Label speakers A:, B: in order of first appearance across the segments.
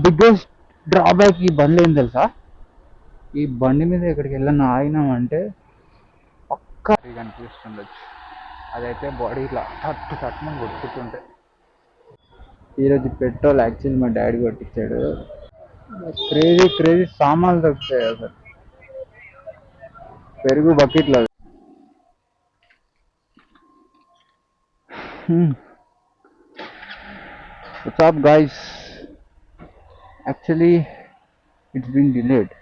A: Biggest drawback ఈ బండి ఏం తెలుసా? ఈ బండి మీద ఎక్కడికి వెళ్ళినా ఆగినామంటే పక్కా కనిపిస్తుండొచ్చు. అదైతే బాడీ ఇట్లా తట్టు తట్టుమని కొట్టుకుంటుంటే. ఈరోజు పెట్రోల్ యాక్చువల్లీ మా డాడీ కొట్టించాడు. క్రేజీ క్రేజీ సామాన్లు దొరుకుతాయి అసలు. పెరుగు బకెట్లో. What's up guys? Actually it's been delayed.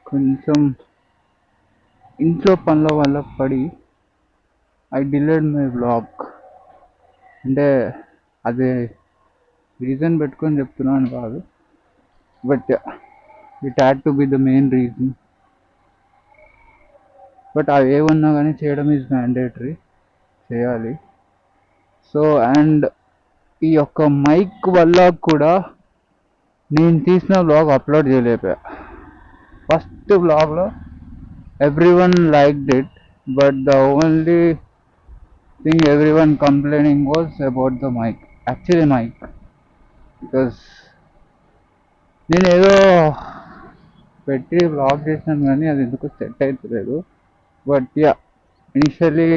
A: కొంచెం ఇంట్లో పనుల వల్ల పడి ఐ డిలేడ్ మై వ్లాగ్. అంటే అదే రీజన్ పెట్టుకొని చెప్తున్నాను కాదు, but it had to be the main reason. But అవి ఏమన్నా కానీ చేయడం ఈజ్ మ్యాండేటరీ, చేయాలి. సో అండ్ ఈ యొక్క మైక్ వల్ల కూడా నేను తీసిన వ్లాగ్ అప్లోడ్ చేయలేకపోయా. ఫస్ట్ వ్లాగ్లో everyone liked it, but the only thing everyone complaining was about the mic. Actually mic, because నేను ఏదో పెట్టి వ్లాగ్ చేసినాను కానీ అది ఎందుకు సెట్ అవుతలేదు. బట్ యా, ఇనిషియలీ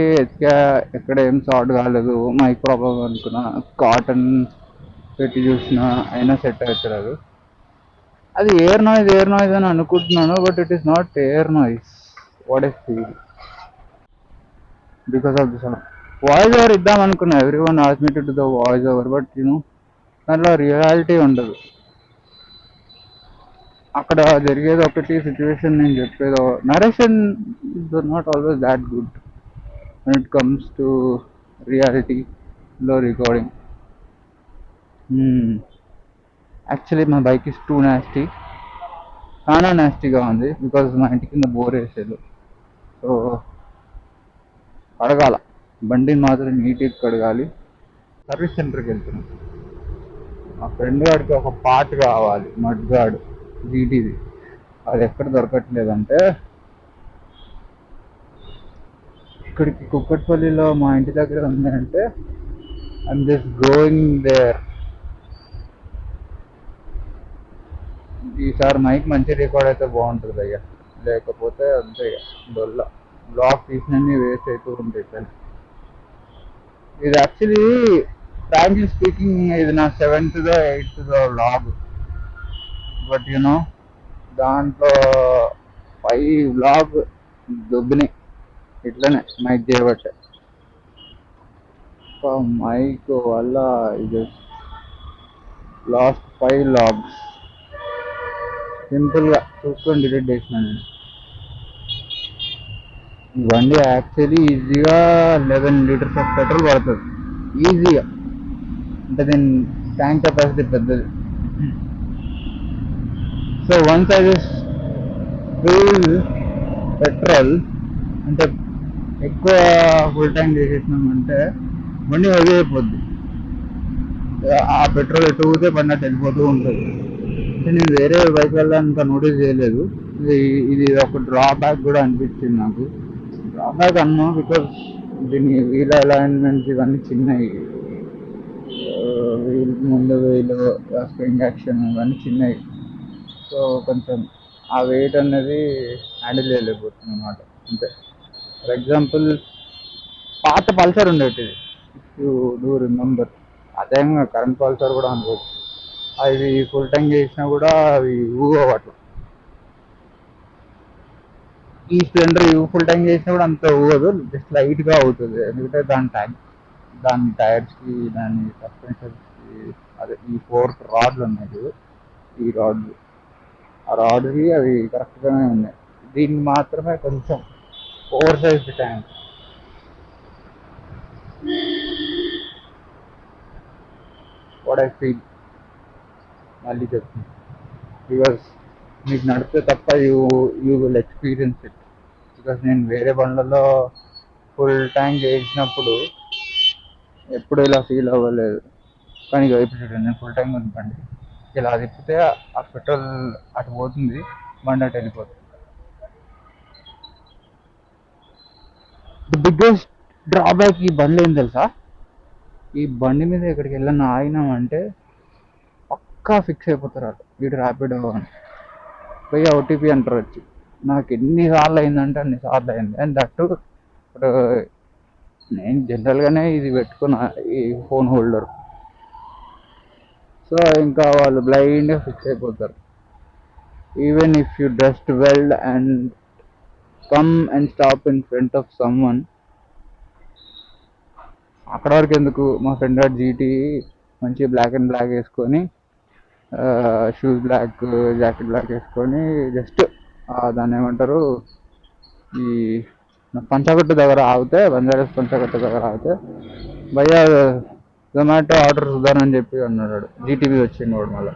A: ఎక్కడ ఏం సార్ట్ కాలేదు, మైక్ ప్రాబ్లం అనుకున్నా, కాటన్ పెట్టి చూసిన అయినా సెట్ అవుతలేదు. అది ఎయిర్ నాయిస్ అని అనుకుంటున్నాను, but it is not air noise. What I feel because of this voice over ఇద్దాం అనుకున్నా. Everyone ask me to do the voice over, but దాంట్లో రియాలిటీ ఉండదు. అక్కడ జరిగేది ఒకటి సిచ్యువేషన్, నేను చెప్పేది narration is not always that good when it comes to రియాలిటీలో recording. Actually my bike is too nasty, చాలా నాస్టీగా ఉంది. బికాజ్ మా ఇంటి కింద బోర్ వేసేది. సో కడగాల, బండిని మాత్రం నీట్గా కడగాలి. సర్వీస్ సెంటర్కి వెళ్తున్నాం. మా ఫ్రెండ్ గాడికి ఒక పార్ట్ కావాలి, మడ్ గార్డ్ జీటీది. అది ఎక్కడ దొరకట్లేదంటే ఇక్కడికి కుక్కట్పల్లిలో మా ఇంటి దగ్గర ఉందంటే ఐఎమ్ జస్ట్ గోయింగ్ దేర్. ఈసారి మైక్ మంచి రికార్డ్ అయితే బాగుంటుంది అయ్యా, లేకపోతే అంతే డొల్ల. బ్లాగ్ తీసినన్ని వేస్ట్ అవుతూ ఉంటాయి. ఇది యాక్చువల్లీ ఫ్రాంక్లీ స్పీకింగ్ ఇది నా 7th 8th వ్లాగ్. బట్ దాంట్లో 5 వ్లాగ్ దొబ్బినాయి ఇట్లనే మైక్ చేయబట్టే. మైక్ వల్ల ఇది లాస్ట్ 5 వ్లాగ్స్ సింపుల్గా చూసుకొని డిలీట్ చేసిన నేను. ఈ బండి యాక్చువల్లీ ఈజీగా 11 లీటర్స్ ఆఫ్ పెట్రోల్ పడుతుంది ఈజీగా. అంటే దీని ట్యాంక్ కెపాసిటీ పెద్దది. So once I just fill petrol, అంటే ఎక్కువ ఫుల్ ట్యాంక్ చేసేసినామంటే బండి హెవీ అయిపోద్ది. ఆ పెట్రోల్ ఎటు ఊతే పడినట్టు వెళ్ళిపోతూ ఉంటుంది. అంటే నేను వేరే బైక్ వల్ల అంత నోటీస్ చేయలేదు. ఇది ఒక డ్రాబ్యాక్ కూడా అనిపించింది నాకు. డ్రాబ్యాక్ అన్నా బికాస్ దీని వీల్ అలైన్మెంట్స్ ఇవన్నీ చిన్నవి, వీల్ ముందు వీలు స్ప్రింగ్ యాక్షన్ ఇవన్నీ చిన్నవి. సో కొంచెం ఆ వెయిట్ అనేది హ్యాండిల్ చేయలేకపోతుంది అన్నమాట, అంతే. ఫర్ ఎగ్జాంపుల్ పాత పల్సర్ ఉండేటిది, ఇఫ్ యూ డూ రిమెంబర్. అదే కరెంట్ పల్సర్ కూడా అనుకోవచ్చు. అవి ఫుల్ ట్యాంక్ చేసినా కూడా అవి ఊగవట్లు. ఈ స్ప్లెండర్ ఫుల్ ట్యాంక్ చేసినా కూడా అంత ఊగదు, జస్ట్ లైట్గా అవుతుంది. ఎందుకంటే దాని టైర్స్కి, దాని సస్పెన్షన్స్కి, అదే ఈ 4 రాడ్లు ఉన్నాయి. ఈ రాడ్లు, ఆ రాడ్కి అవి కరెక్ట్గానే ఉన్నాయి. దీనికి మాత్రమే కొంచెం over size tank. What I feel మళ్ళీ చెప్తుంది, బికాస్ మీకు నడిస్తే తప్ప you will experience it. Because నేను వేరే బండ్లలో ఫుల్ ట్యాంక్ చేసినప్పుడు ఎప్పుడు ఇలా ఫీల్ అవ్వలేదు. కానీ ఇప్పుడు నేను ఫుల్ ట్యాంక్ ఉందండి, ఇలా తిప్పితే ఆ పెట్రోల్ అటు పోతుంది, బండి అటు వెళ్ళిపోతుంది. ది బిగ్గెస్ట్ డ్రాబ్యాక్ ఈ బండి ఏం తెలుసా? ఈ బండి మీద ఎక్కడికి వెళ్ళినా ఆగినామంటే పక్కా ఫిక్స్ అయిపోతారు వాళ్ళు, వీడు ర్యాపిడో అని. పోయి ఓటీపీ అంటారు వచ్చి. నాకు ఎన్నిసార్లు అయిందంటే అన్నిసార్లు అయింది. అండ్ దట్టు ఇప్పుడు నేను జనరల్గానే ఇది పెట్టుకున్నా, ఈ ఫోన్ హోల్డర్. సో ఇంకా వాళ్ళు బ్లైండ్గా ఫిక్స్ అయిపోతారు. Even if you dressed well and come and stop in front of someone, అక్కడ వరకు ఎందుకు, మా ఫ్రెండ్ గారు జీటీ మంచి బ్లాక్ అండ్ బ్లాక్ వేసుకొని, షూస్ బ్లాక్, జాకెట్ బ్లాక్ వేసుకొని, జస్ట్ దాన్ని ఏమంటారు, ఈ పంచగట్టు దగ్గర ఆగితే, బంజారాస్ పంచగట్టు దగ్గర ఆగితే, భయ్యా జొమాటో ఆర్డర్ చూద్దానని చెప్పి అన్నాడు. జీటీవీ వచ్చింది వాడు మళ్ళీ.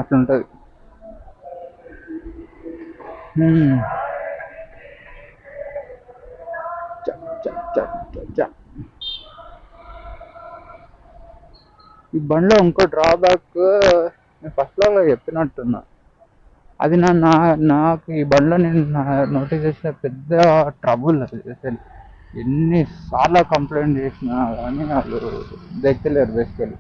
A: అట్లుంటుంది. ఈ బండిలో ఇంకో డ్రాబ్యాక్ నేను ఫస్ట్లో చెప్పినట్టున్నా. అది నాకు ఈ బండిలో నేను నోటీస్ చేసిన పెద్ద ట్రబుల్. అది అసలు ఎన్నిసార్లు కంప్లైంట్ చేసినా కానీ వాళ్ళు దెక్కలేరు. బేసికలీ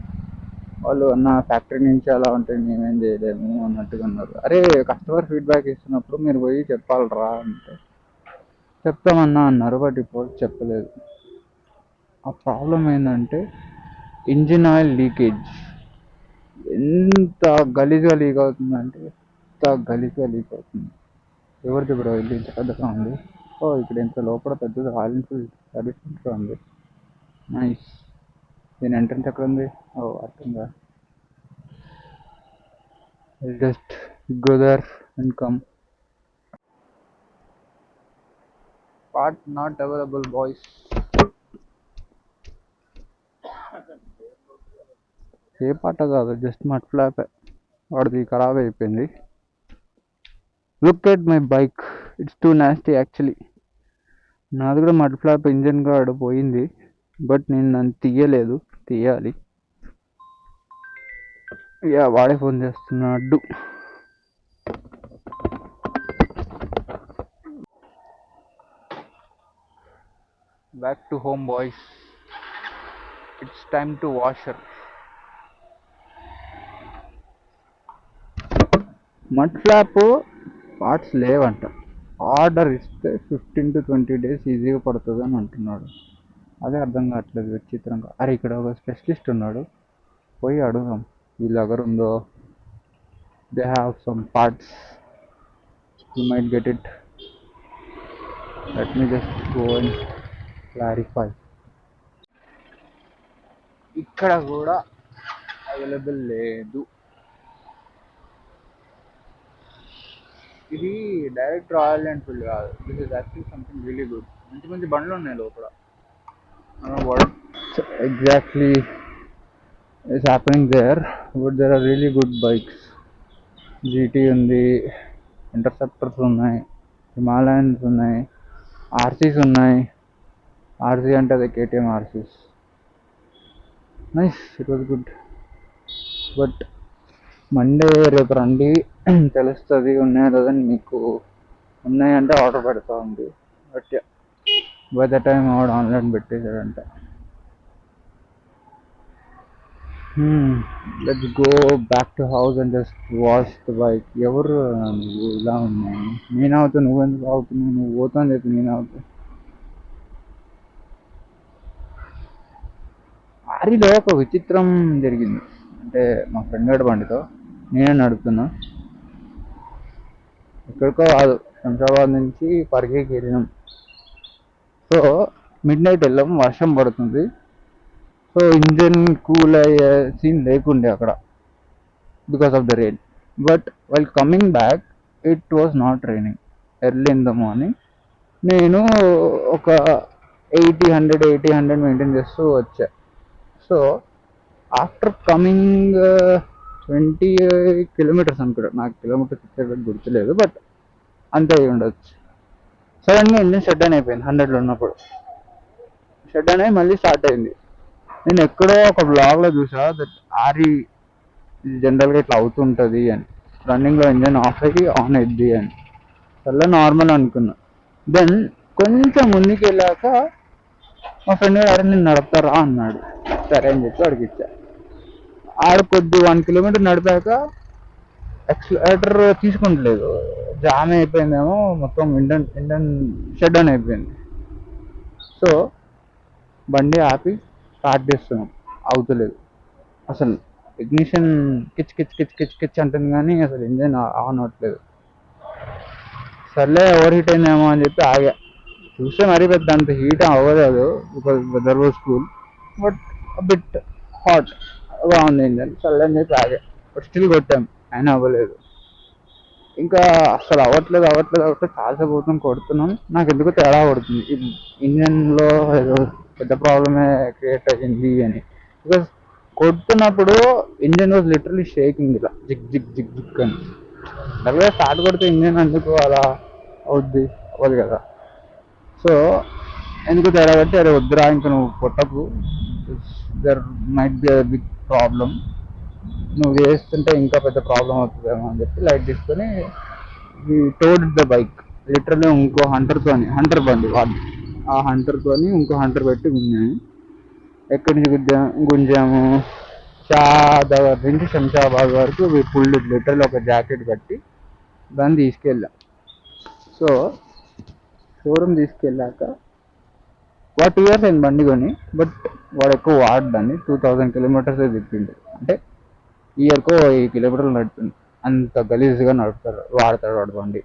A: వాళ్ళు నా ఫ్యాక్టరీ నుంచి అలా ఉంటే మేమేం చేయలేము అన్నట్టుగా ఉన్నారు. అరే కస్టమర్ ఫీడ్బ్యాక్ ఇస్తున్నప్పుడు మీరు పోయి చెప్పాలరా అంటే చెప్తామన్నా అన్నారు, బట్ ఇప్పుడు చెప్పలేదు. ఆ ప్రాబ్లం ఏంటంటే ఇంజిన్ ఆయిల్ లీకేజ్ ఎంత గలీజ్గా లీక్ అవుతుందంటే ఎంత గలీజ్గా లీక్ అవుతుంది. ఎవరిది బ్రో ఇల్లు ఇంత పెద్దగా ఉంది? ఓ ఇక్కడ ఇంత లోపల పెద్దది రాయల్ ఎన్ఫీల్డ్ సర్వీస్ సెంటర్ ఉంది. నైస్. దీని ఎంట్రన్స్ ఎక్కడ ఉంది? ఓ అర్థంగా. Just go there and come. Part not available boys. ఏ పాట కాదు, జస్ట్ మట్ ఫ్లాప్. వాడిది ఖరాబ్ అయిపోయింది. Look at my bike, it's too nasty actually. నాది కూడా మడ్ ఫ్లాప్, ఇంజన్ గార్డ్ పోయింది, బట్ నేను నన్ను తీయలేదు, తీయాలి. యా వాడే ఫోన్ చేస్తున్నాడు. Back to home boys, it's time to washer. Mud flap parts లేవంట. ఆర్డర్ ఇస్తే 15 to 20 days ఈజీగా పడుతుంది అని అంటున్నాడు. అదే అర్థం కావట్లేదు విచిత్రంగా. అరే ఇక్కడ ఒక స్పెషలిస్ట్ ఉన్నాడు, పోయి అడుగుదాం వీళ్ళ దగ్గర ఉందో. They have some parts, you might get it. Let me just go and clarify. ఇక్కడ కూడా అవైలబుల్ లేదు. ఇది డైరెక్ట్ రాయల్ ఎన్ఫీల్డ్ కాదు, this is actually something really good. మంచి మంచి బండ్లు ఉన్నాయి లోపల. What exactly is happening there, but there are really good bikes. GT ఉంది, ఇంటర్సెప్టర్స్ ఉన్నాయి, హిమాలయన్స్ ఉన్నాయి, ఆర్సీస్ ఉన్నాయి. ఆర్సీ అంటే అదే KTM RCs. Nice, it was good. But Monday రేపు రండి తెలుస్తుంది ఉన్నాయో లేదని. మీకు ఉన్నాయంటే ఆర్డర్ పెడతా ఉంది, బట్ బై ద టైం ఆవిడ ఆన్లైన్ పెట్టేశాడంట. Let's go back to house and just wash the bike. ఎవరు నువ్వు ఇలా ఉన్నాయి? నేను అవుతా, నువ్వెందుకు అవుతున్నావు? నువ్వు పోతా అని చెప్పి నేను అవుతా. ఆరిలో ఒక విచిత్రం జరిగింది. అంటే మా ఫ్రెండ్ గడి బండితో నేనే నడుపుతున్నా. ఎక్కడికో కాదు, శంషాబాద్ నుంచి పరిగెకి వెళ్ళినాం. సో మిడ్ నైట్ వెళ్ళాం, వర్షం పడుతుంది. సో ఇంజన్ కూల్ అయ్యే సీన్ లేకుండే అక్కడ because of the rain. But while coming back it was not raining early in the morning. నేను ఒక 80-100 మెయింటైన్ చేస్తూ వచ్చా. సో ఆఫ్టర్ కమింగ్ 20 kilometers అనుకుంటా, నాకు కిలోమీటర్స్ ఇచ్చేటట్టు గుర్తులేదు, బట్ అంతే అయి ఉండొచ్చు. సడన్గా ఇంజిన్ షట్ డౌన్ అయిపోయింది. 100లో ఉన్నప్పుడు షట్ డౌన్ అయ్యి మళ్ళీ స్టార్ట్ అయింది. నేను ఎక్కడో ఒక బ్లాగ్లో చూసా దట్ ఆరి జనరల్గా ఇట్లా అవుతుంటుంది అని, రన్నింగ్లో ఇంజన్ ఆఫ్ అయ్యి ఆన్ అయ్యిద్ది అని. చాలా నార్మల్ అనుకున్నా. దెన్ కొంచెం ముందుకు వెళ్ళాక మా ఫ్రెండ్ గారు నేను నడుపుతారా అన్నాడు. సరే అని చెప్పి అడిగిచ్చా. ఆడ కొద్ది 1 కిలోమీటర్ నడిపాక ఎక్సలేటర్ తీసుకుంటలేదు, జామ్ అయిపోయిందేమో, మొత్తం ఇండన్ ఇండన్ షట్ డౌన్ అయిపోయింది. సో బండి ఆపి స్టార్ట్ చేస్తున్నాం, అవుతలేదు అసలు. ఇగ్నిషన్ కిచ్ కిచ్ కిచ్ కిచ్ కిచ్ అంటుంది కానీ అసలు ఇంజన్ ఆన్ అవ్వట్లేదు. సర్లే ఓవర్ హీట్ అయిందేమో అని చెప్పి ఆగా. చూస్తే మరీ పెద్ద అంత హీట్ అవ్వలేదు, because weather was cool, but bit hot గా ఉంది ఇంజన్. సర్లే అని చెప్పి ఆగా, బట్ స్టిల్ కొట్టాం, అయినా అవ్వలేదు. ఇంకా అసలు అవ్వట్లేదు అవ్వట్లేదు అవ్వట్లేదు, చాలాసేపు అవుతుంది కొడుతున్నాం, నాకు ఎందుకు తేడా కొడుతుంది, ఇంజన్లో ఏదో పెద్ద ప్రాబ్లమే క్రియేట్ అయ్యింది అని. బికాస్ కొడుతున్నప్పుడు ఇంజన్ వాజ్ లిటరలీ షేకింగ్, ఇలా జిగ్ జిగ్ జిగ్ జిగ్ అని. అలాగే స్టార్ట్ కొడితే ఇంజన్ అందుకు అలా అవుద్ది, అవ్వదు కదా. సో ఎందుకు తేడా కట్టి, అరే వద్దురా ఇంకా నువ్వు కొట్టకు, there might be big problem, నువ్వు చేస్తుంటే ఇంకా పెద్ద ప్రాబ్లం అవుతుందేమో అని చెప్పి లైట్ తీసుకొని టోడ్ ద బైక్. లిటరల్లీ ఇంకో హంటర్ బండి వాళ్ళు, ఆ హంటర్తోని ఇంకో హంటర్ పెట్టి గుంజాము. ఎక్కడి నుంచి గుంజాము, దగ్గర నుంచి శంషాబాద్ వరకు ఫుల్ లిటరల్ ఒక జాకెట్ కట్టి దాన్ని తీసుకెళ్ళాం. సో షోరూమ్ తీసుకెళ్ళాక వాడు 2 years అయింది బండి కొని, బట్ వాడు ఎక్కువ వాడదాన్ని, 2000 కిలోమీటర్స్ తిప్పిండు. అంటే ఇయర్కో 1000 కిలోమీటర్లు నడుపుతుంది, అంత గలీజ్గా వాడతాడు వాడు బండి.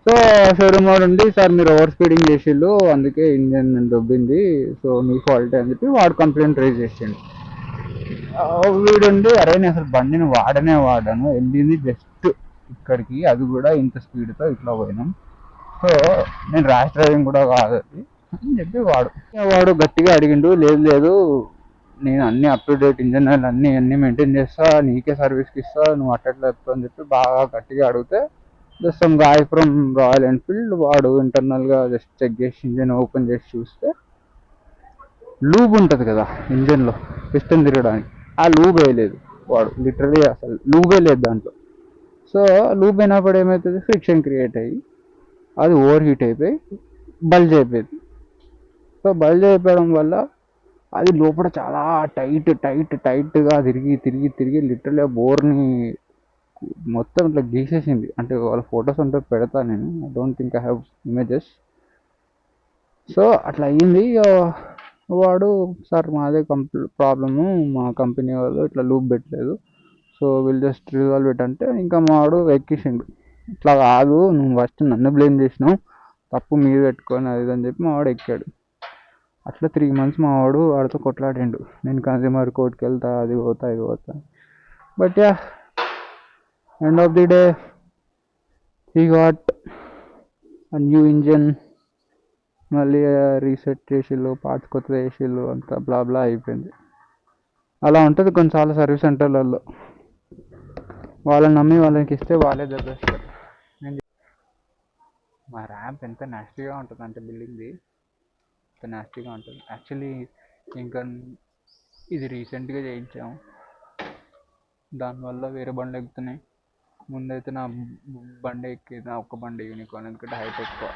A: సో షోరూమ్ వాడు ఉండి, సార్ మీరు ఓవర్ స్పీడింగ్ చేసిండు అందుకే ఇంజన్ దొబ్బింది, సో మీ ఫాల్ట్ అని చెప్పి వాడు కంప్లైంట్ రైజ్ చేసిండు. వీడుండి, అరే నేను అసలు బండిని వాడను, వెళ్ళింది జస్ట్ ఇక్కడికి, అది కూడా ఇంత స్పీడ్తో ఇట్లా పోయినాం, సో నేను ర్యాష్ డ్రైవింగ్ కూడా కాదు అది అని చెప్పి వాడు గట్టిగా అడిగిండు. లేదు లేదు, నేను అన్ని up to date engine oil అన్ని మెయింటైన్ చేస్తా, నీకే సర్వీస్కి ఇస్తా, నువ్వు అట్లా చెప్తా అని చెప్పి బాగా గట్టిగా అడిగితే, just some guy from royal Enfield వాడు ఇంటర్నల్గా జస్ట్ చెక్ చేసి ఇంజన్ ఓపెన్ చేసి చూస్తే, లూబ్ ఉంటుంది కదా ఇంజన్లో పిస్టన్ తిరగడానికి, ఆ లూబ్ వేయలేదు వాడు, లిటరలీ అసలు లూబే లేదు దాంట్లో. సో లూబ్ అయినప్పుడు ఏమవుతుంది, ఫ్రిక్షన్ క్రియేట్ అయ్యి అది ఓవర్ హీట్ అయిపోయి బల్జ్ అయిపోయింది. సో బల్జ్ అయిపోవడం వల్ల అది లోపల చాలా టైట్గా తిరిగి తిరిగి తిరిగి లిటరల్గా బోర్ని మొత్తం ఇట్లా గీసేసింది. అంటే వాళ్ళ ఫొటోస్ ఉంటే పెడతా నేను, I don't think I have images. So అట్లా అయ్యింది. వాడు, సార్ మాదే ప్రాబ్లము, మా కంపెనీ వాళ్ళు ఇట్లా లూప్ పెట్టలేదు, సో వీళ్ళు జస్ట్ రిజాల్వ్ ఇట్ అంటే, ఇంకా మావాడు ఎక్కిసిండు, ఇట్లా కాదు నువ్వు ఫస్ట్ నన్ను బ్లేమ్ చేసినావు, తప్పు మీరు పెట్టుకొని అది అని చెప్పి మావాడు ఎక్కాడు. అట్లా 3 months వాడితో కొట్లాడిండు, నేను కన్జ్యూమర్ కోర్ట్కి వెళ్తా, అది పోతా ఇది పోతా. But yeah, end of the day he got a new engine, మళ్ళీ రీసెట్ చేసిళ్ళు, పార్ట్స్ కొత్తగా వేసిళ్ళు, అంతా బ్లా బ్లా అయిపోయింది. అలా ఉంటుంది కొన్నిసార్లు సర్వీస్ సెంటర్లలో, వాళ్ళని నమ్మి వాళ్ళకి ఇస్తే వాళ్ళే ద బెస్ట్. మా ర్యాంప్ ఎంత నాస్టీగా ఉంటుంది అంటే బిల్డింగ్ది, ఎంత నాస్టీగా ఉంటుంది. యాక్చువల్లీ ఇంకా ఇది రీసెంట్గా చేయించాము, దానివల్ల వేరే బండ్లు ఎక్కుతున్నాయి. ముందైతే నా బండి ఎక్కేది, నా ఒక్క బండి యూనికార్న్, ఎందుకంటే హైట్ ఎక్కువ,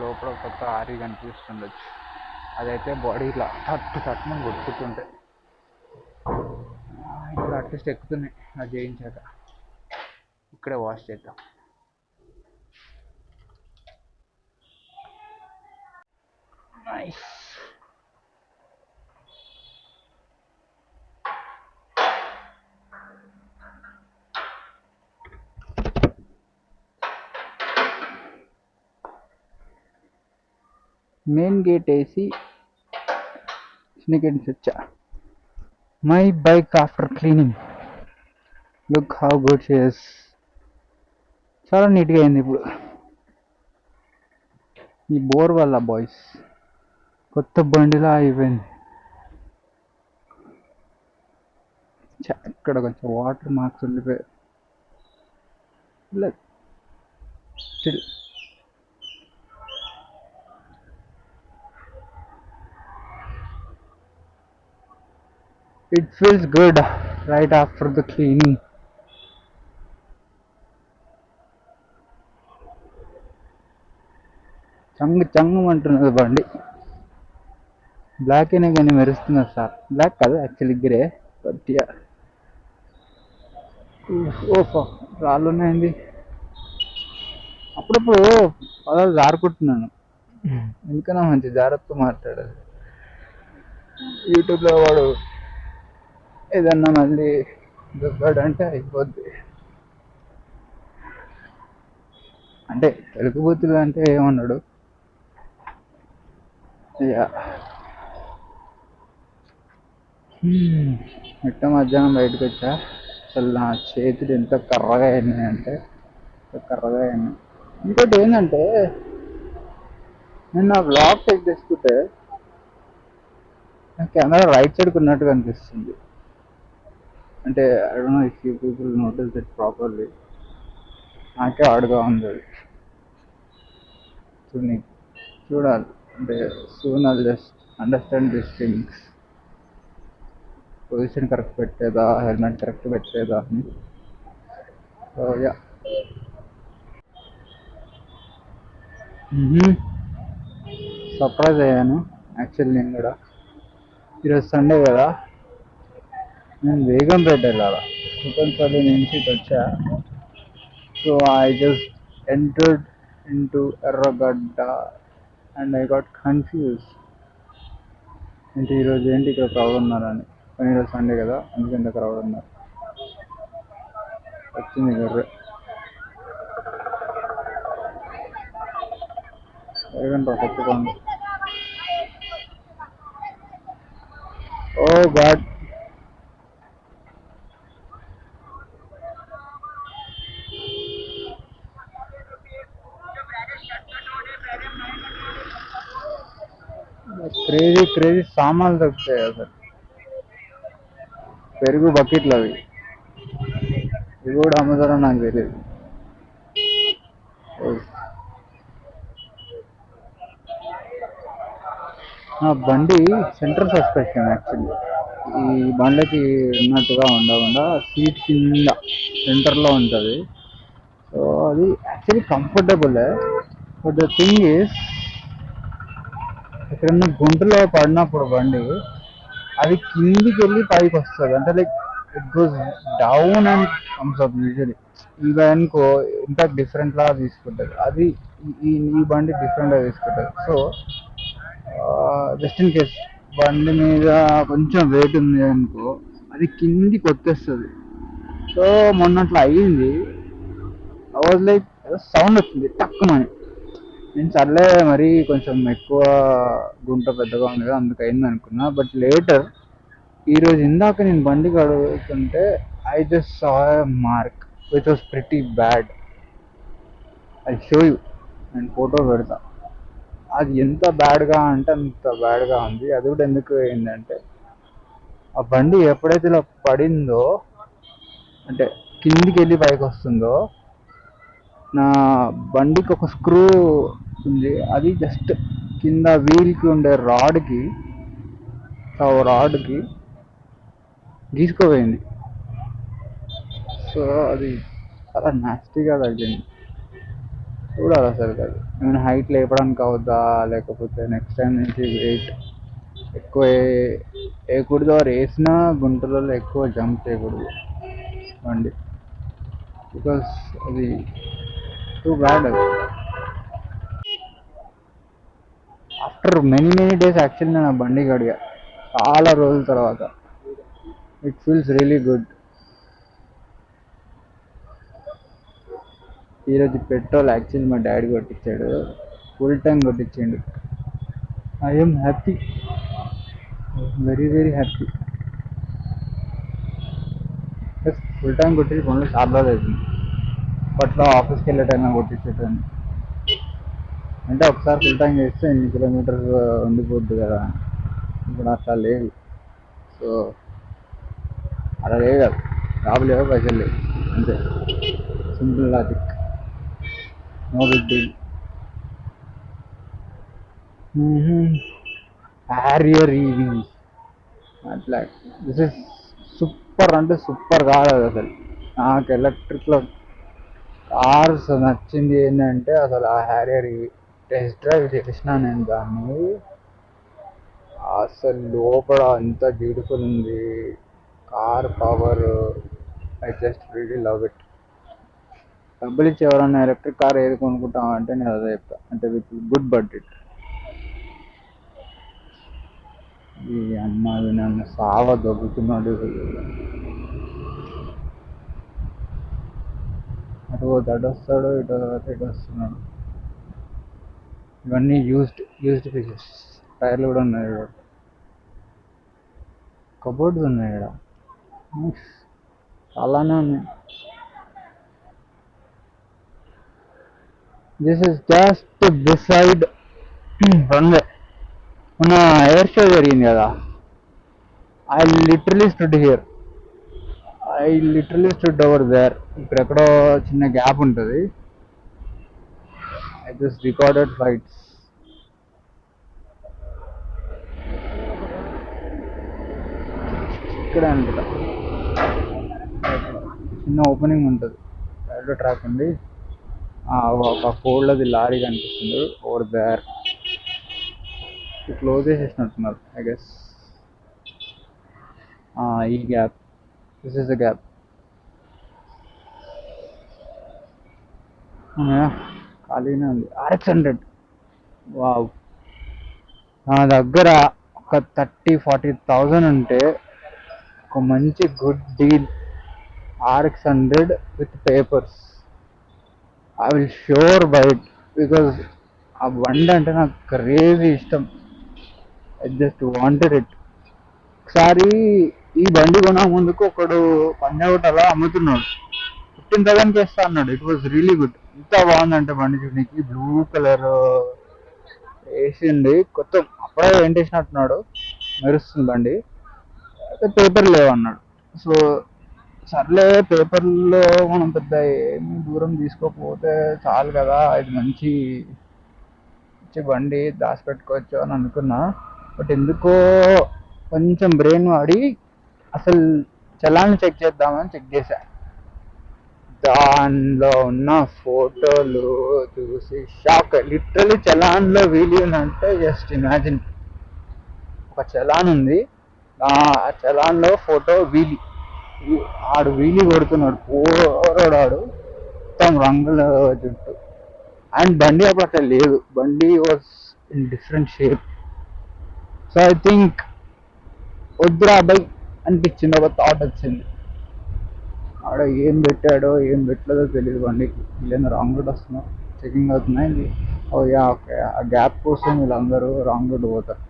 A: లోపల కొత్త ఆరి కనిపిస్తుండొచ్చు, అదైతే బాడీ ఇట్లా తట్టుమని కొట్టుకుంటుంటే. ఇప్పుడు అట్లీస్ట్ ఎక్కుతున్నాయి అది చేయించాక. ఇక్కడే వాష్ చేద్దాం. నైస్. మెయిన్ గేట్ వేసి స్నిక్ అండ్ వచ్చా. My bike after cleaning, look how good she is. చాలా నీట్గా అయింది ఇప్పుడు. ఈ బోర్ వల్ల బాయ్స్ కొత్త బండిలా అయిపోయింది. ఇక్కడ కొంచెం వాటర్ మార్క్స్ ఉండిపోయాయి. Still it feels good right after the cleaning. చంగు అంటున్నది బండి. బ్లాక్ అయినా కానీ మెరుస్తున్నారు సార్. బ్లాక్ కాదు యాక్చువల్లీ గ్రే. గట్టిగా ఓఫో రాళ్ళు ఉన్నాయండి. అప్పుడప్పుడు పదాలు జారుకుంటున్నాను, ఎందుకన్నా మంచి జాగ్రత్త మాట్లాడాలి. యూట్యూబ్లో వాడు ఏదన్నా మళ్ళీ దొబ్బాడంటే అయిపోద్ది. అంటే తెలుగు బూతులు అంటే ఏమన్నాడు. ఇక మిట్ట మధ్యాహ్నం బయటకు వచ్చా. అసలు నా చేతులు ఎంత కర్రగా అయినాయి అంటే కర్రగా అయినాయి. ఇంకోటి ఏంటంటే నేను నా బ్లాగ్ చెక్ చేసుకుంటే నా కెమెరా రైట్ సైడ్కి ఉన్నట్టుగా అనిపిస్తుంది. అంటే I don't know if you people notice it properly. నాకే ఆడుగా ఉంది అది. చూడండి, చూడాలి. అంటే soon I'll just understand this things. Position correct పెట్టేదా, హెల్మెట్ కరెక్ట్ పెట్టేదా అని. So yeah. సర్ప్రైజ్ అయ్యాను యాక్చువల్లీ. నేను కూడా ఈరోజు సండే కదా, నేను బేగంపేట వెళ్ళాలా, కుకట్పల్లి నుంచి ఇటు వచ్చా. So I just entered into ఎర్రగడ్డ అండ్ ఐ గాట్ కన్ఫ్యూజ్. అంటే ఈరోజు ఏంటి ఇక్కడ క్రౌడ్ ఉన్నారని. కానీ ఈరోజు సండే కదా, అందుకే ఇంత క్రౌడ్ ఉన్నారు. వచ్చింది గర్రె. ఎరగంట చెప్పుకోండి. ఓ గాడ్, క్రేజీ క్రేజీ సామాన్లు దొరుకుతాయి అసలు. పెరుగు బకెట్లు అవి, ఇవి కూడా అమ్ముతారో నాకు తెలియదు. నా బండి సెంటర్ సస్పెన్షన్ యాక్చువల్లీ. ఈ బండ్లకి ఉన్నట్టుగా ఉండకుండా సీట్ కింద సెంటర్లో ఉంటుంది. సో అది actually comfortable. But the thing is, ఎక్కడన్నా గుంటలో పడినప్పుడు బండి అది కిందికి వెళ్ళి పైకి వస్తుంది. అంటే like it goes down and comes up usually. ఈ అనుకో ఇంపాక్ట్ డిఫరెంట్ లా తీసుకుంటుంది. అది ఈ బండి డిఫరెంట్గా తీసుకుంటుంది. సో జస్ట్ ఇన్ కేస్ బండి మీద కొంచెం వెయిట్ ఉంది అనుకో, అది కిందికి వచ్చేస్తుంది. సో మొన్న అట్లా అయ్యింది. ఐ వాజ్ లైక్ సౌండ్ వచ్చింది తక్కువని. నేను సర్లే మరి కొంచెం ఎక్కువ గుంట పెద్దగా ఉంది కదా అందుకు అయింది అనుకున్నా. బట్ లేటర్ ఈరోజు ఇందాక నేను బండి కడుగుతుంటే I just saw mark which was pretty bad. I show you, నేను ఫోటో పెడతా. అది ఎంత బ్యాడ్గా అంటే అంత బ్యాడ్గా ఉంది. అది కూడా ఎందుకు అయిందంటే, ఆ బండి ఎప్పుడైతే ఇలా పడిందో, అంటే కిందికి వెళ్ళి పైకి వస్తుందో, నా బండికి ఒక స్క్రూ ఉంది, అది జస్ట్ కింద వీల్కి ఉండే రాడ్కి గీసుకోపోయింది. సో అది చాలా నాస్టీగా తగ్గింది. చూడాలి అసలు అది నేను హైట్ లేపడానికి అవుద్దా, లేకపోతే నెక్స్ట్ టైం నుంచి వెయిట్ ఎక్కువ వేయకూడదు. ఆర్ వేసినా గుంటలలో ఎక్కువ జంప్ చేయకూడదు బండి, బికాస్ అది టూ బ్యాడ్. అది ఆఫ్టర్ మెనీ డేస్ యాక్చువల్లీ నేను ఆ బండి కడిగా, చాలా రోజుల తర్వాత. It feels really good. ఈరోజు పెట్రోల్ యాక్చువల్లీ మా డాడీ కొట్టించాడు, ఫుల్ ట్యాంక్ కొట్టించాడు. I'm happy, very very happy. Full tank కొట్టి పనులు చాలా రోజులు అవుతుంది. అప్పట్లో ఆఫీస్కి వెళ్ళే టైంలో కొట్టించేటాన్ని. అంటే ఒకసారి ఫుల్ ట్యాంక్ చేస్తే ఎన్ని కిలోమీటర్స్ ఉండిపోద్ది కదా. ఇప్పుడు అట్లా లేదు. సో అలా లేదు కదా, జాబ్ లేవు, పైసలు లేవు, అంతే. Simple logic, no big deal. Harrier EV అట్లా, దిస్ ఇస్ సూపర్ అంటే సూపర్ కాదు అది అసలు. నాకు ఎలక్ట్రిక్లో కార్స్ నచ్చింది ఏంటంటే అసలు ఆ హ్యారియర్ ఈవీ. టెస్ట్ డ్రైవ్ చేసిన నేను దాన్ని, అసలు లోపల అంత బ్యూటిఫుల్ ఉంది. Car power, I just really love it. డబ్బులు ఇచ్చి ఎవరన్నా ఎలక్ట్రిక్ కార్ ఏది కొనుక్కుంటాం అంటే నేను అదే చెప్తా, అంటే విత్ గుడ్ బడ్జెట్. ఈ అమ్మాయి నన్ను సావ దొబ్బుతున్నాడు. అటు పోతే అటు వస్తాడు, ఇటు పోతే ఇటు వస్తున్నాడు. ఇవన్నీ యూజ్డ్ పీసెస్. టైర్లు కూడా ఉన్నాయి ఇక్కడ, కబోర్డ్స్ ఉన్నాయి ఇక్కడ, చాలానే ఉన్నాయి. This is just beside runway. మొన్న ఎయిర్ షో జరిగింది కదా, I literally stood here, I literally stood over there. ఇక్కడెక్కడో చిన్న గ్యాప్ ఉంటుంది. I just recorded flights. ఇక్కడ అనుకుంటా చిన్న ఓపెనింగ్ ఉంటుంది, రైల్వే ట్రాక్ ఉంది, ఒక ఫోల్డ్ లారీ కనిపిస్తుంది ఓవర్ దేర్. క్లోజ్ చేసేసినట్టున్నారు ఐ గెస్. ఈ gap, this is the gap. ఖాళీనే ఉంది. RX-100, wow. నా దగ్గర ఒక 30-40 thousand ఉంటే ఒక మంచి good deal, RX-100 with papers, I will sure by it. Because ఆ బండి అంటే నాకు క్రేజీ ఇష్టం. I just wanted it. ఒకసారి ఈ బండి కొన ముందుకు ఒకడు పంజాగుట్ అలా అమ్ముతున్నాడు, 15,000 ఇస్తా అన్నాడు. It was really good. ఎంత బాగుందంటే బండి చూడడానికి, బ్లూ కలర్ వేసింది, కొత్త అప్పుడే పెయింట్ వేసినట్టున్నాడు, మెరుస్తుంది బండి. అయితే పేపర్ లేవు అన్నాడు. సో సర్లే, పేపర్లో మనం పెద్ద ఏమి దూరం తీసుకోకపోతే చాలు కదా, ఇది మంచి మంచి బండి దాచిపెట్టుకోవచ్చు అని అనుకున్నా. బట్ ఎందుకో కొంచెం బ్రెయిన్ వాడి అసలు చలాన్ని చెక్ చేద్దామని చెక్ చేశా. దానిలో ఉన్న ఫోటోలు చూసి షాక్. లిటరలీ చలాన్లో వీలు అంటే జస్ట్ ఇమాజిన్. ఒక చలాన్ ఉంది, ఆ చలాన్లో ఫోటో వీలి, ఆడు వీలి కొడుతున్నాడు, పోరాడాడు, మొత్తం రంగుల జుట్టు. అండ్ బండి అప్పుడు అట్లా లేదు, బండి was in different shape. So I think వద్దురా బై అనిపించింది, ఒక థాట్ వచ్చింది. ఆడ ఏం పెట్టాడో ఏం పెట్టలేదో తెలియదు బండికి. వీళ్ళేమో రాంగ్ రూట్ వస్తున్నారు, చెకింగ్ అవుతున్నాయి. ఓ యా, ఓకే, ఆ గ్యాప్ కోసం వీళ్ళందరూ రాంగ్ రూట్ పోతారు.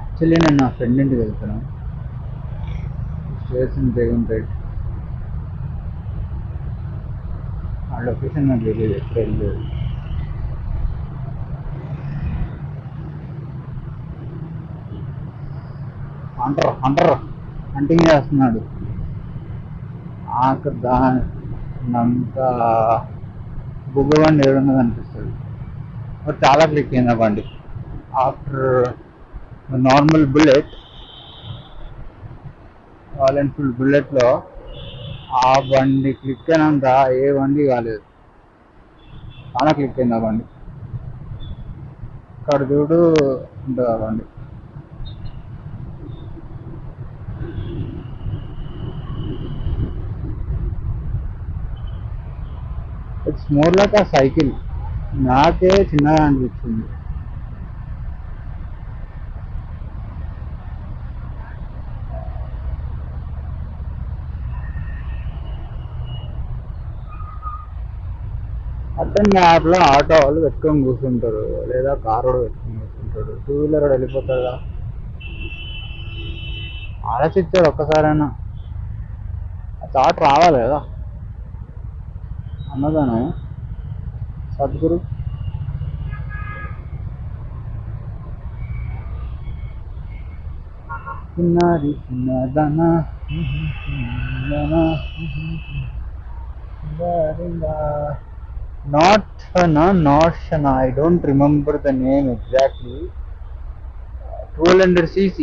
A: యాక్చువల్లీ నేను నా ఫ్రెండ్ ఇంటికి వెళ్తాను, స్టేషన్ బేగంపేట్. ఆ లొకేషన్ నాకు తెలియదు, ఎప్పుడు వెళ్ళలేదు. హంటర్ హంటింగ్ చేస్తున్నాడు. ఆకు దానంతా బుగ్గ బండి ఏడున్నది అనిపిస్తుంది. బట్ చాలా క్లిక్ అయింది ఆ బండి. After normal bullet, Royal Enfield బుల్లెట్లో ఆ బండి క్లిక్ అయినంత ఏ బండి కాలేదు. చాలా క్లిక్ అయింది ఆ బండి. ఇక్కడ చూడు ఉంటుంది ఆ బండి. ఇట్స్ మోర్ లైక్ ఆ సైకిల్. నాకే చిన్నగా అనిపించింది. అర్థం యాప్లో ఆటో వాళ్ళు పెట్టుకొని కూర్చుంటారు, లేదా కార్ కూడా పెట్టుకొని కూర్చుంటాడు, 2 వీలర్ కూడా వెళ్ళిపోతుందా. ఆలోచించాడు ఒక్కసారైనా, ఆ థాట్ రావాలి కదా. అన్నదానం సద్గురు. చిన్నారి చిన్నదన not I don't remember the name exactly. 1200cc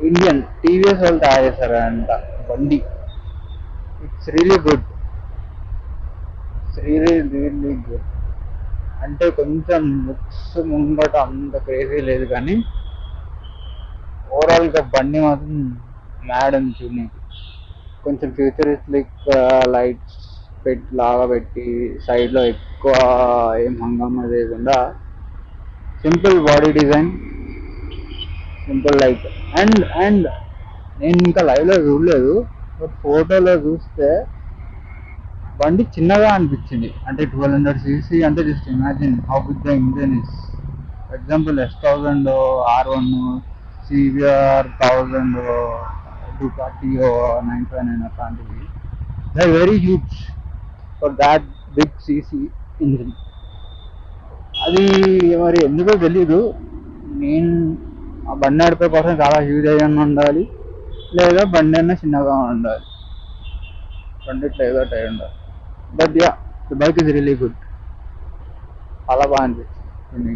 A: Indian TVS వాళ్ళు తయారు చేశారంట బండి. It's really good, it's really really good. అంటే కొంచెం లుక్స్ ముంగట అంత క్రేజీ లేదు కానీ ఓవరాల్గా బండి మాత్రం మ్యాడ్ అని చూడనీకి. కొంచెం ఫ్యూచరిస్టిక్ లైట్స్ లాగా పెట్టి సైడ్లో ఎక్కువ ఏం హంగామా లేకుండా simple body design, simple light. And నేను ఇంకా లైవ్లో చూడలేదు, బట్ ఫోటోలో చూస్తే బండి చిన్నగా అనిపించింది. అంటే 1200 cc అంటే just imagine how big the engine is. Example S1000 R1 CBR 1000 Ducati 959 అలాంటివి, they very huge for that big CC engine. అది మరి ఎందుకో తెలీదు. నేను ఆ బండి నడిపే కోసం చాలా హ్యూజ్ అయ్యి ఉండాలి, లేదా బండి అన్న చిన్నగా ఉండాలి, రెండిట్లో ఏదో ఒకటి అయి ఉండాలి. But yeah, the bike is really good. చాలా బాగా అనిపించింది.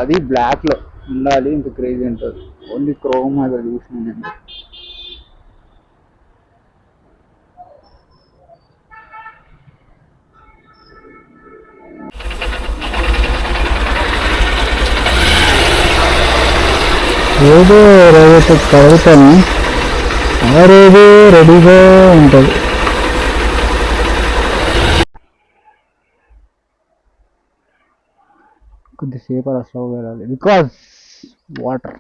A: అది బ్లాక్లో ఉండాలి, ఇంత క్రేజీ ఉంటుంది. ఓన్లీ క్రోమ్ అది చూసిన నేను. ఏదో రోజు కలుగుతాను, ఆ రోజు రెడీగా ఉంటుంది. కొద్దిసేపు అలా స్లో వెళ్ళాలి, because water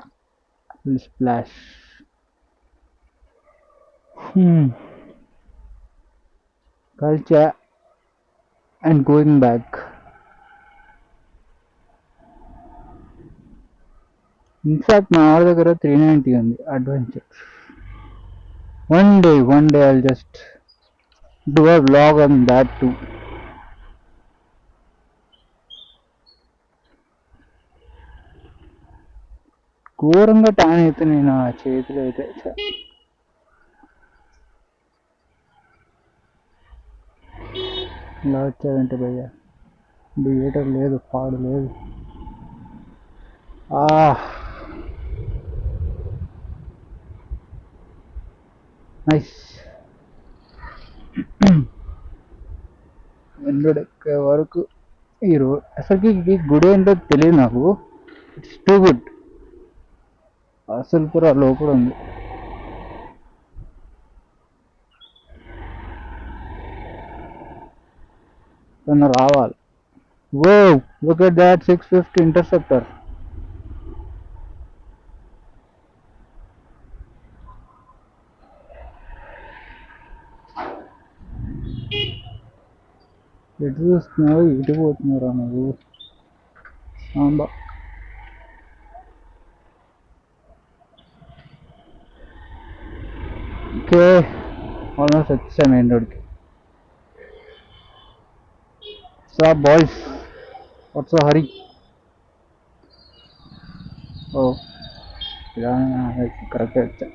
A: will splash. Culture and going back. In fact మా వాడి దగ్గర 390 ఉంది adventure. One day I'll just do a vlog on that two. ఘోరంగా ట్యాన్ అయితే నేను ఆ చేతులు అయితే ఇలా వచ్చాడంటే భయ్య థియేటర్ లేదు, పాడు లేదు. నైస్. ఎక్కే వరకు ఈ రోడ్ అసలుకి ఈ గుడి ఏంటో తెలియదు నాకు. It's too good. అసలు కూడా లోపల ఉంది. తను రావాలి. ఓ లుక్ ఎట్ దాట్ 650 ఇంటర్సెప్టర్. ఎటు చూస్తున్నావు, ఇటు పోతున్నారా నువ్వు సాంబా? ఓకే, ఆల్మోస్ట్ వచ్చా మెయిన్ రోడ్కి. సో బాయ్స్, వాట్స్ హరీ? ఓ ఇలా కరెక్టే వచ్చా.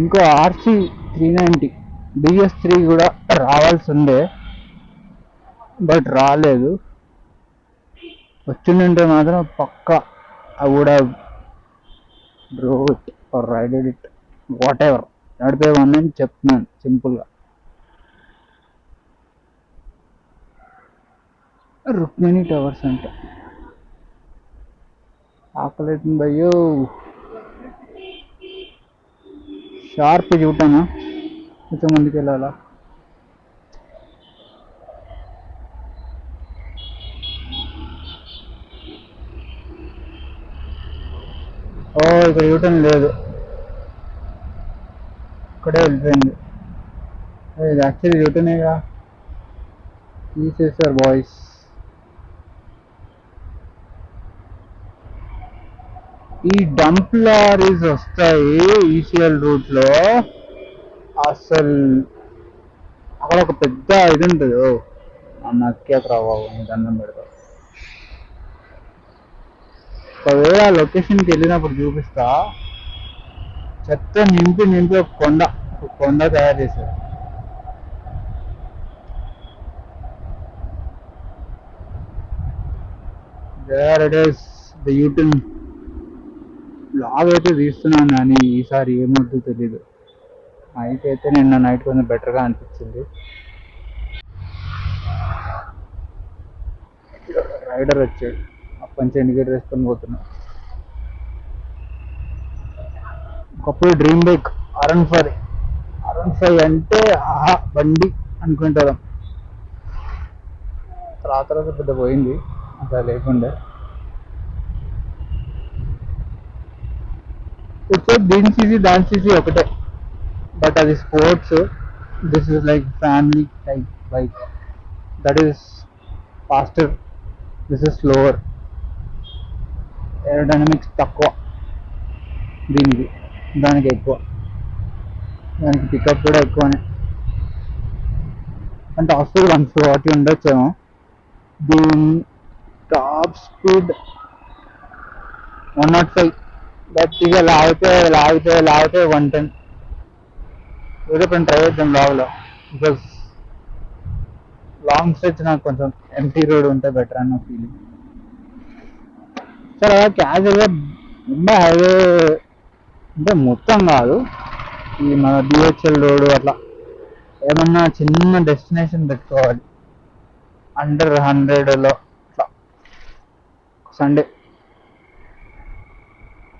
A: ఇంకో RC 390 BS3 కూడా రావాల్సి ఉండే, బట్ రాలేదు. వచ్చిందంటే మాత్రం పక్కా I would have drove it or rided it, whatever. నడిపేవాడిని చెప్తున్నాను సింపుల్గా. రుక్మిణి టవర్స్ అంట. ఆకలేతుంది భయ్యో. షార్ప్ చూటానా, కొంచెం ముందుకు వెళ్ళాలా. ఓ ఇక్కడ యూటర్న్ లేదు, ఇక్కడే వెళ్ళిపోయింది. ఇది యాక్చువల్లీ యూటర్నేగా, తీసేసారు బాయ్స్. ఈ డంప్ లారీస్ వస్తాయి ఈసీఎల్ రూట్లో. అసలు అక్కడ ఒక పెద్ద ఇది ఉంటుంది. నక్కేక రా బాబు, నీ దండం పెడతా. ఒకవేళ లొకేషన్కి వెళ్ళినప్పుడు చూపిస్తా. చెత్త నింపి నింపి ఒక కొండ తయారు చేశారు. There it is, the U-turn. Blog అయితే తీస్తున్నాను కానీ ఈసారి ఏమవుతుందో తెలీదు. నైట్ అయితే నిన్న నైట్ కొంచెం బెటర్గా అనిపించింది. రైడర్ వచ్చాడు, అప్పటి నుంచి ఇండికేటర్ వేసుకొని పోతున్నా. ఒకప్పుడు డ్రీమ్ బైక్ R15. R15 అంటే ఆహా బండి అనుకుంటారు. తర్వాత పెద్ద పోయింది, అసలు లేకుండే. దీని సీసీ దాని సీసీ ఒకటే, బట్ అది sports. This is like family type bike. That is faster, this is slower. Aerodynamics తక్కువ దీనికి, దానికి ఎక్కువ. దానికి పికప్ కూడా ఎక్కువనే, అంటే హాస్పిటల్ 140 ఉండొచ్చేమో. దీని టాప్ స్పీడ్ 105, గట్టిగా లాగితే 110. ఏదో కొన్ని ట్రై చేద్దాం లాగ్లో, బికాస్ లాంగ్ స్ట్రెచ్ నాకు కొంచెం ఎంటీ రోడ్ ఉంటే బెటర్ అన్న ఫీలింగ్. సరే క్యాజువల్గా ముంబై హైవే అంటే మొత్తం కాదు, ఈ మన బిహెచ్ఎల్ రోడ్ అట్లా ఏమన్నా చిన్న డెస్టినేషన్ పెట్టుకోవాలి అండర్ 100లో అట్లా. సండే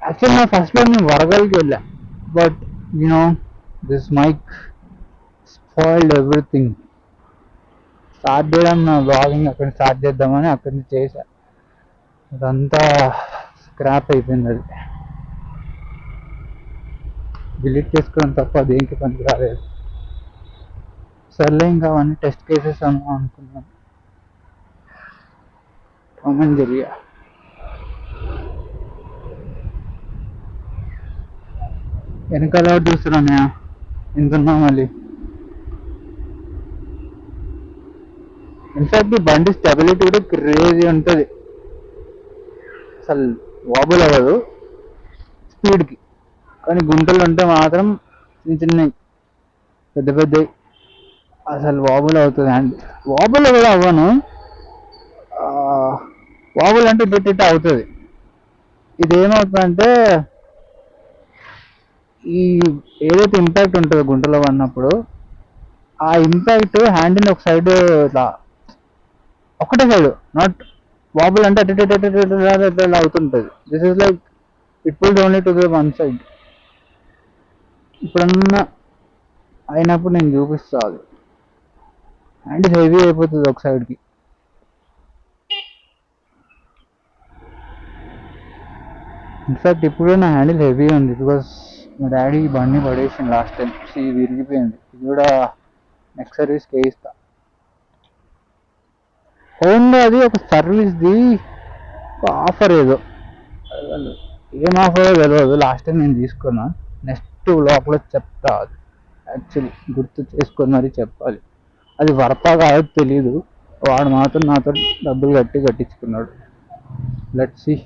A: యాక్చువల్లీ నా ఫస్ట్ టైం నేను వరగల్కి వెళ్ళా, but you know this mike spoiled everything. Start చేయడం, నా బ్లాగింగ్ అక్కడ స్టార్ట్ చేద్దామని అక్కడి నుంచి చేశా, అదంతా స్క్రాప్ అయిపోయింది. అది డిలీట్ చేసుకోవడం తప్ప దేనికి పనికి రాలేదు. సర్లే ఇంకా అవన్నీ టెస్ట్ కేసెస్ అనుకున్నాను. కామన్ జరిగా వెనకాల చూస్తున్నా ఎంతున్నా మళ్ళీ. ఇన్ఫాక్ట్ ఈ బండి స్టెబిలిటీ కూడా క్రేజీ ఉంటుంది, అసలు వాబుల్ అవ్వదు స్పీడ్కి. కానీ గుంటలు ఉంటే మాత్రం చిన్న చిన్నవి పెద్ద పెద్దవి అసలు వాబుల్ అవుతుంది. అండ్ వాబుల్ కూడా అవ్వను, వాబుల్ అంటే ఇట్ట అవుతుంది. ఇది ఏమవుతుందంటే ఈ ఏదైతే ఇంపాక్ట్ ఉంటుందో గుంటలో పడినప్పుడు, ఆ ఇంపాక్ట్ హ్యాండిల్ ఒక సైడ్ ఇట్లా ఒకటే సైడ్, నాట్ వాబుల్ అంటే అట్లా అవుతుంటుంది. This is like it pulls only to the one side. ఇప్పుడన్నా అయినప్పుడు నేను చూపిస్తా. అది హ్యాండిల్ హెవీ అయిపోతుంది ఒక సైడ్కి. ఇన్ఫాక్ట్ ఇప్పుడు నా హ్యాండిల్ హెవీ ఉంది, బికాస్ మా డాడీ బండి పడేసింది లాస్ట్ టైం, ఇది విరిగిపోయింది. ఇది కూడా నెక్స్ట్ సర్వీస్కి వేయిస్తా. హోండా అది ఒక సర్వీస్ది ఆఫర్ ఏదో, ఏం ఆఫర్ తెలియదు. లాస్ట్ టైం నేను తీసుకున్నా, నెక్స్ట్ లోపల చెప్తా. అది యాక్చువల్లీ గుర్తు చేసుకొని మరీ చెప్పాలి. అది వర్తా కాదో తెలీదు, వాడు మాత్రం నాతో డబ్బులు కట్టించుకున్నాడు. Let's see.